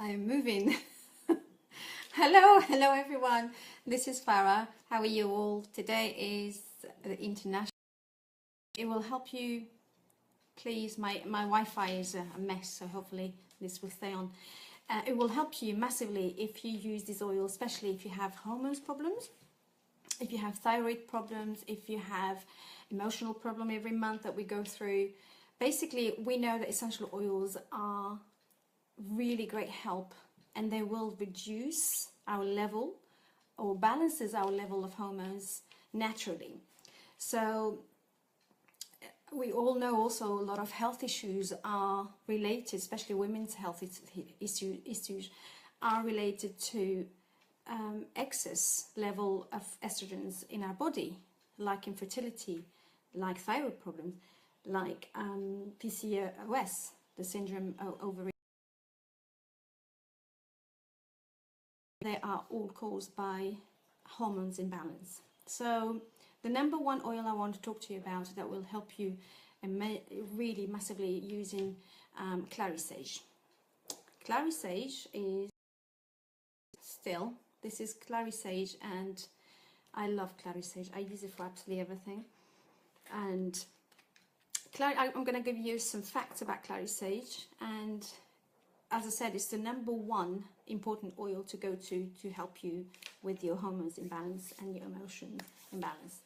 I'm moving. Hello everyone. This is Farah. How are you all? Today is the international. It will help you. Please, my Wi-Fi is a mess, so hopefully this will stay on. It will help you massively if you use this oil, especially if you have hormones problems, if you have thyroid problems, if you have emotional problem every month that we go through. Basically, we know that essential oils are really great help, and they will reduce our level or balances our level of hormones naturally. So we all know also a lot of health issues are related, especially women's health issues are related to excess level of estrogens in our body, like infertility, like thyroid problems, like PCOS, the syndrome ovary. They are all caused by hormones imbalance. So the number one oil I want to talk to you about that will help you really massively using Clary Sage. Clary Sage is still, this is Clary Sage, and I love Clary Sage. I use it for absolutely everything. And I'm going to give you some facts about Clary Sage, and as I said, it's the number one important oil to go to help you with your hormones imbalance and your emotion imbalance.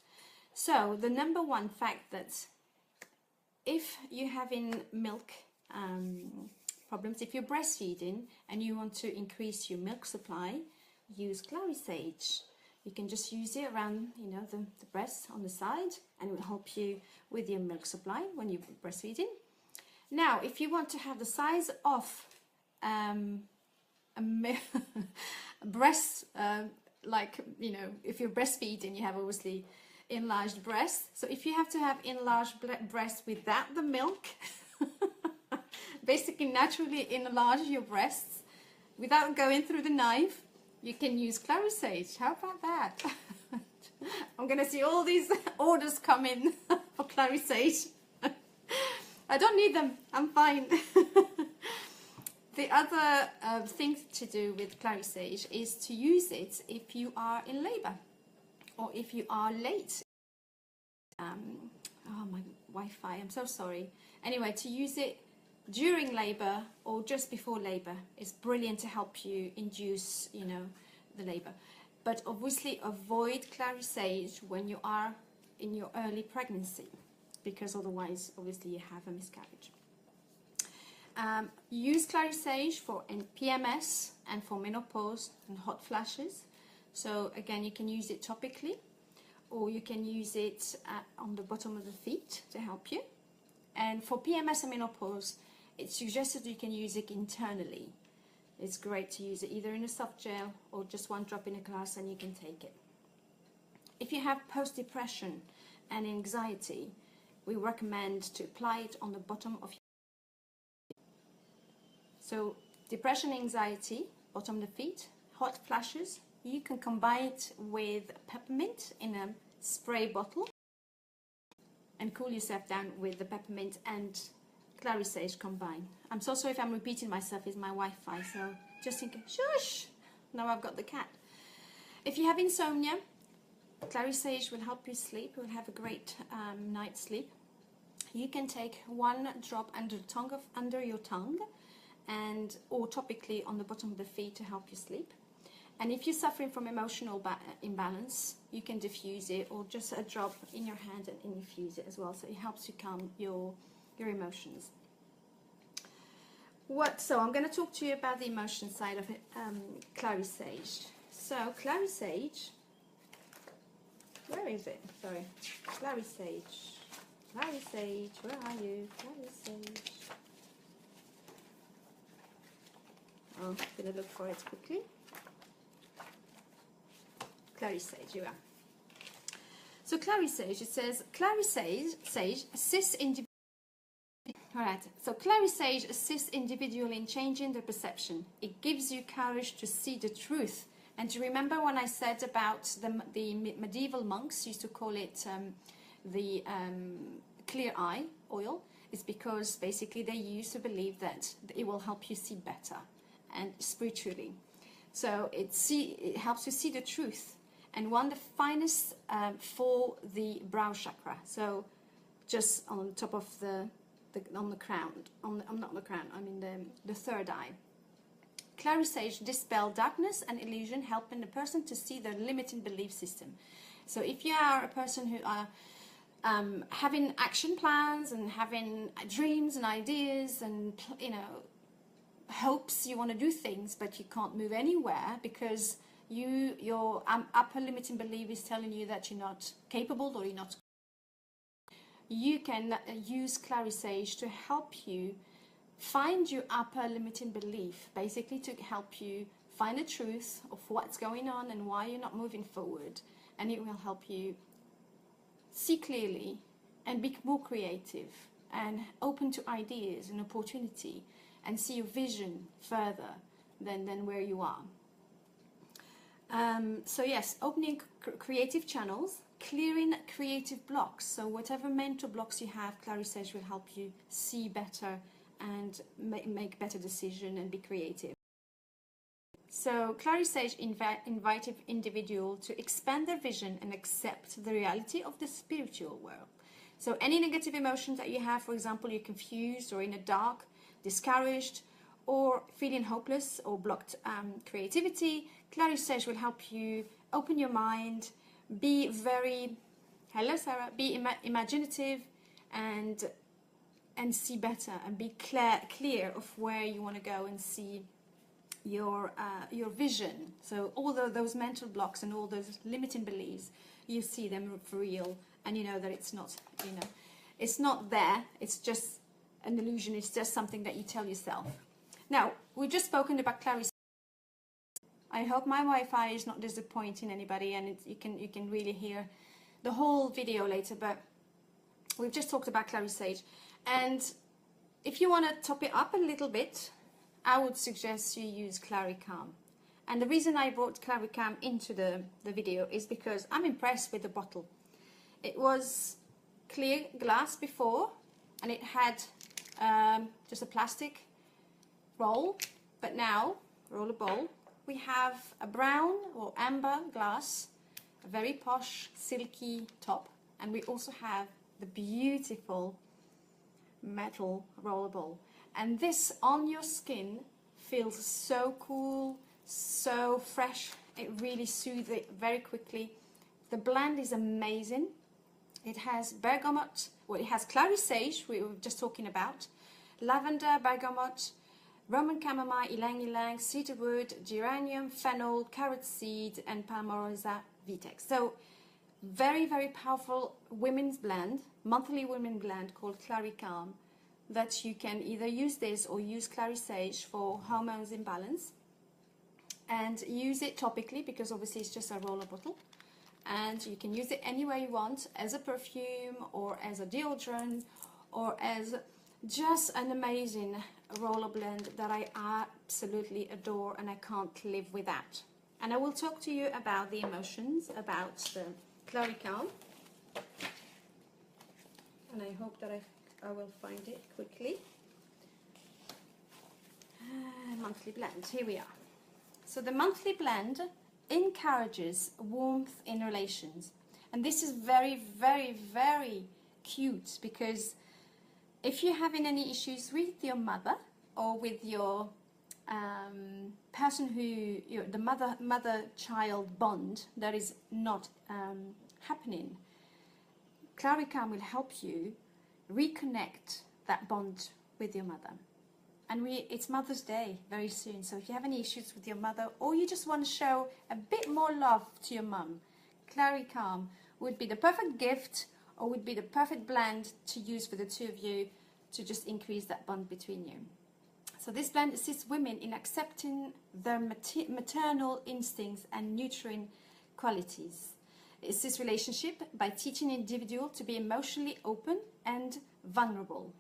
So the number one fact that if you're having milk problems, if you're breastfeeding and you want to increase your milk supply, use Clary Sage. You can just use it around, the breast on the side, and it will help you with your milk supply when you're breastfeeding. Now, if you want to have the size of breast, if you're breastfeeding, you have obviously enlarged breasts. So if you have to have enlarged breasts without the milk, basically naturally enlarge your breasts without going through the knife, you can use Clary Sage. How about that? I'm gonna see all these orders come in for Clary Sage. I don't need them, I'm fine. The other thing to do with Clary Sage is to use it if you are in labor or if you are late. Oh, my Wi-Fi, I'm so sorry. Anyway, to use it during labor or just before labor is brilliant to help you induce, the labor. But obviously avoid Clary Sage when you are in your early pregnancy, because otherwise, obviously, you have a miscarriage. Use Clary Sage for PMS and for menopause and hot flashes. So again, you can use it topically, or you can use it on the bottom of the feet to help you. And for PMS and menopause, it's suggested you can use it internally. It's great to use it either in a soft gel or just one drop in a glass, and you can take it. If you have post-depression and anxiety, we recommend to apply it on the bottom of your. So depression, anxiety, bottom of the feet, hot flashes, you can combine it with peppermint in a spray bottle and cool yourself down with the peppermint and Clary Sage combined. I'm so sorry if I'm repeating myself, it's my Wi-Fi, so just in case, shush! Now I've got the cat. If you have insomnia, Clary Sage will help you sleep, will have a great night's sleep. You can take one drop under your tongue, and or topically on the bottom of the feet to help you sleep. And if you're suffering from emotional imbalance, you can diffuse it, or just a drop in your hand and infuse it as well, so it helps you calm your emotions. So I'm going to talk to you about the emotion side of it, Clary Sage. So Clary Sage, where is it? Sorry, Clary Sage, where are you? Clary Sage. I'm going to look for it quickly. Clary Sage, you are. So Clary Sage, it says, Clary Sage assists individuals. Alright, so Clary Sage assists individuals in changing their perception. It gives you courage to see the truth. And to remember when I said about the medieval monks used to call it the clear eye oil, is because basically they used to believe that it will help you see better. and spiritually. So it helps you see the truth. And one of the finest for the brow chakra. So just on top of on the crown, not the crown, I mean the third eye. Clary Sage dispel darkness and illusion, helping the person to see their limiting belief system. So if you are a person who are having action plans and having dreams and ideas and, you know, hopes, you want to do things, but you can't move anywhere because your upper limiting belief is telling you that you're not capable or you're not. You can use Clary Sage to help you find your upper limiting belief, basically to help you find the truth of what's going on and why you're not moving forward. And it will help you see clearly and be more creative and open to ideas and opportunity and see your vision further than where you are. So yes, opening creative channels, clearing creative blocks. So whatever mental blocks you have, Clary Sage will help you see better and make better decisions and be creative. So Clary Sage invited individual to expand their vision and accept the reality of the spiritual world. So any negative emotions that you have, for example, you're confused or in the dark, discouraged, or feeling hopeless or blocked creativity, Clary Sage will help you open your mind, be very, hello Sarah, be imaginative and see better and be clear of where you want to go and see your vision. So all those mental blocks and all those limiting beliefs, you see them for real, and you know that it's not, you know, it's not there. It's just an illusion. It's just something that you tell yourself. Now we've just spoken about Clary. I hope my Wi-Fi is not disappointing anybody, and you can really hear the whole video later. But we've just talked about Clary Sage, and if you want to top it up a little bit, I would suggest you use Clary Calm. And the reason I brought Clary Calm into the video is because I'm impressed with the bottle. It was clear glass before, and it had just a plastic roll, but now, roller bowl, we have a brown or amber glass, a very posh, silky top, and we also have the beautiful metal roller bowl. And this on your skin feels so cool, so fresh. It really soothes it very quickly. The blend is amazing. It has bergamot, well, it has Clary Sage, we were just talking about, lavender, bergamot, Roman chamomile, ylang ylang, cedarwood, geranium, fennel, carrot seed, and palmarosa vitex. So very, very powerful women's blend, monthly women blend called Clary Calm, that you can either use this or use Clary Sage for hormones imbalance, and use it topically because obviously it's just a roller bottle, and you can use it anywhere you want, as a perfume or as a deodorant or as just an amazing roller blend that I absolutely adore and I can't live without. And I will talk to you about the emotions, about the Clary Calm, and I hope that I will find it quickly. Monthly blend, here we are. So the monthly blend encourages warmth in relations, and this is very, very, very cute, because if you're having any issues with your mother or with your person who, the mother-child bond that is not happening, Clary Calm will help you reconnect that bond with your mother. And it's Mother's Day very soon, so if you have any issues with your mother or you just want to show a bit more love to your mum, Clary Calm would be the perfect gift, or would be the perfect blend to use for the two of you to just increase that bond between you. So this blend assists women in accepting their maternal instincts and nurturing qualities. It assists relationship by teaching an individual to be emotionally open and vulnerable.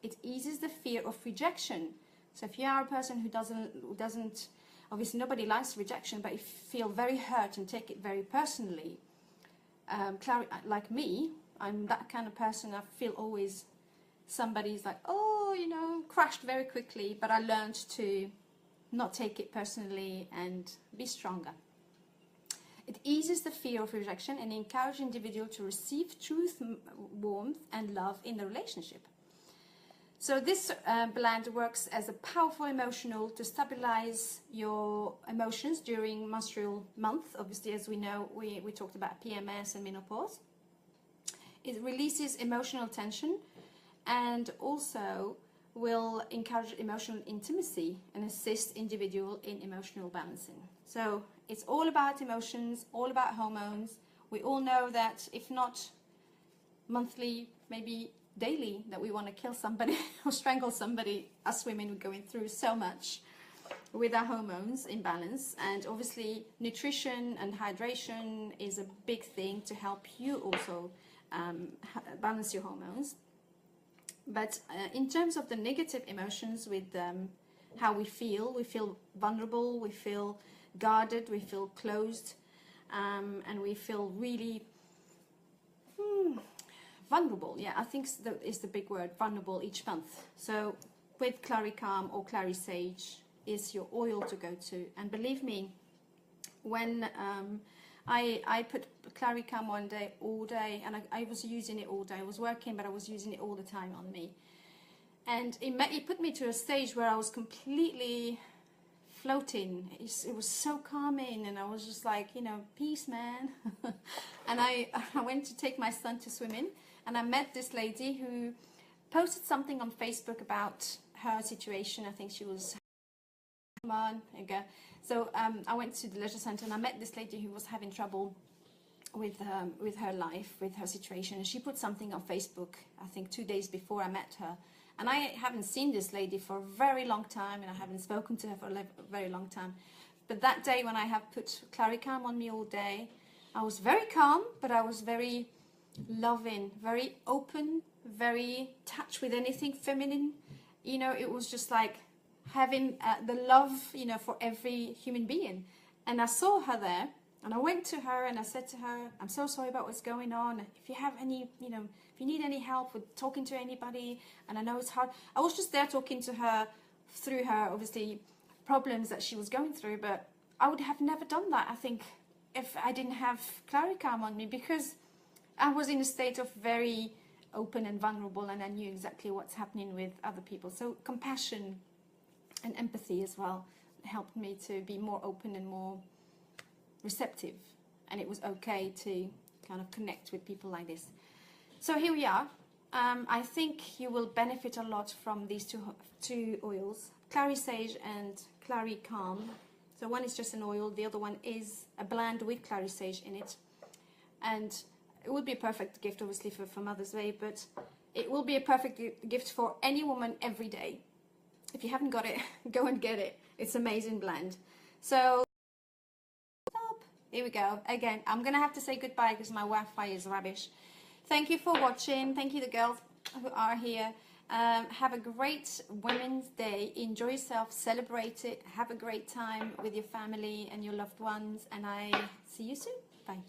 It eases the fear of rejection. So if you are a person who doesn't, obviously nobody likes rejection, but you feel very hurt and take it very personally, Clary, like me, I'm that kind of person. I feel always somebody's like, oh, you know, crushed very quickly, but I learned to not take it personally, and be stronger. It eases the fear of rejection and encourages individual to receive truth, warmth, and love in the relationship. So this blend works as a powerful emotional to stabilize your emotions during menstrual month. Obviously, as we know, we talked about PMS and menopause. It releases emotional tension and also will encourage emotional intimacy and assist individual in emotional balancing. So it's all about emotions, all about hormones. We all know that if not monthly, maybe daily, that we want to kill somebody or strangle somebody. Us women are going through so much with our hormones imbalance, and obviously nutrition and hydration is a big thing to help you also balance your hormones. But in terms of the negative emotions, with how we feel vulnerable, we feel guarded, we feel closed, and we feel really vulnerable. Yeah, I think is the big word, vulnerable, each month. So with Clary Calm or Clary Sage is your oil to go to. And believe me, when I put Clary Calm one day, all day, and I was using it all day. I was working, but I was using it all the time on me. And it put me to a stage where I was completely floating. It was so calming, and I was just like, you know, peace, man. And I went to take my son to swimming, and I met this lady who posted something on Facebook about her situation. I think she was, come on, okay. So I went to the leisure centre, and I met this lady who was having trouble with her life, with her situation. And she put something on Facebook, I think 2 days before I met her. And I haven't seen this lady for a very long time, and I haven't spoken to her for a very long time. But that day when I have put Clary Calm on me all day, I was very calm, but I was very loving, very open, very touched with anything feminine. You know, it was just like having the love, you know, for every human being. And I saw her there, and I went to her and I said to her, I'm so sorry about what's going on. If you have any, you know, if you need any help with talking to anybody, and I know it's hard. I was just there talking to her through her, obviously, problems that she was going through, but I would have never done that, I think, if I didn't have Clary Calm on me, because I was in a state of very open and vulnerable, and I knew exactly what's happening with other people. So compassion and empathy as well helped me to be more open and more receptive, and it was okay to kind of connect with people like this. So here we are. I think you will benefit a lot from these two oils, Clary Sage and Clary Calm. So one is just an oil, the other one is a blend with Clary Sage in it, and it would be a perfect gift, obviously, for Mother's Day, but it will be a perfect gift for any woman every day. If you haven't got it, go and get it. It's an amazing blend. So here we go. Again, I'm gonna have to say goodbye because my Wi-Fi is rubbish. Thank you for watching. Thank you, the girls who are here. Have a great Women's Day. Enjoy yourself, celebrate it, have a great time with your family and your loved ones, and I see you soon. Bye.